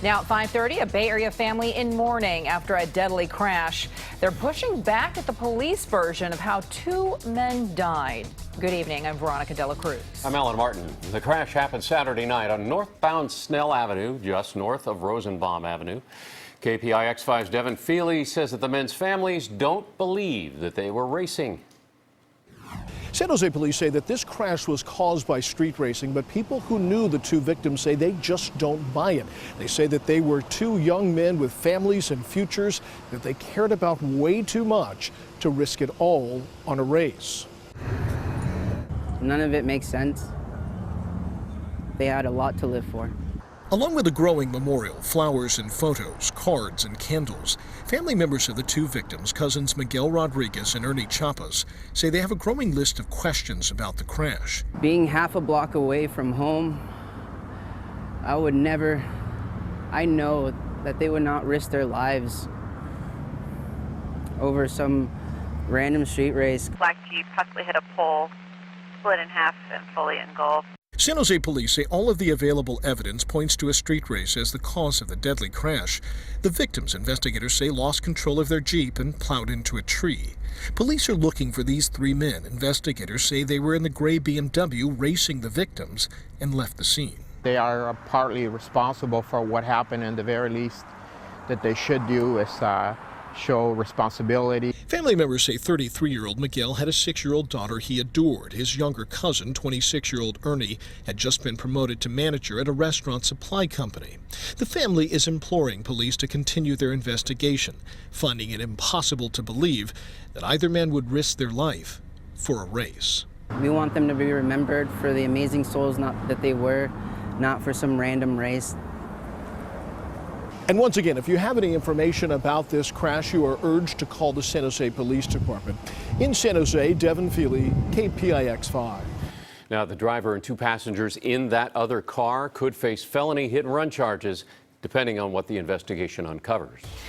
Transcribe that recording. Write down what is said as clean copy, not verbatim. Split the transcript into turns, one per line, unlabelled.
Now at 5:30, a Bay Area family in mourning after a deadly crash. They're pushing back at the police version of how two men died. Good evening, I'm Veronica De La Cruz.
I'm Alan Martin. The crash happened Saturday night on northbound Snell Avenue, just north of Rosenbaum Avenue. KPIX 5's Devin Fehely says that the men's families don't believe that they were racing.
San Jose police say that this crash was caused by street racing, but people who knew the two victims say they just don't buy it. They say that they were two young men with families and futures that they cared about way too much to risk it all on a race.
None of it makes sense. They had a lot to live for.
Along with a growing memorial, flowers and photos, cards and candles, family members of the two victims, cousins Miguel Rodriguez and Ernie Chapas, say they have a growing list of questions about the crash.
Being half a block away from home, I know that they would not risk their lives over some random street race.
Black Jeep possibly hit a pole, split in half and fully engulfed.
San Jose police say all of the available evidence points to a street race as the cause of the deadly crash. The victims, investigators say, lost control of their Jeep and plowed into a tree. Police are looking for these three men. Investigators say they were in the gray BMW racing the victims and left the scene.
They are partly responsible for what happened, and the very least that they should do is show responsibility.
Family members say 33-year-old Miguel had a 6-year-old daughter he adored. His younger cousin, 26-year-old Ernie, had just been promoted to manager at a restaurant supply company. The family is imploring police to continue their investigation, finding it impossible to believe that either man would risk their life for a race.
We want them to be remembered for the amazing souls that they were, not for some random race.
And once again, if you have any information about this crash, you are urged to call the San Jose Police Department. In San Jose, Devin Fehely, KPIX 5.
Now, the driver and two passengers in that other car could face felony hit-and-run charges, depending on what the investigation uncovers.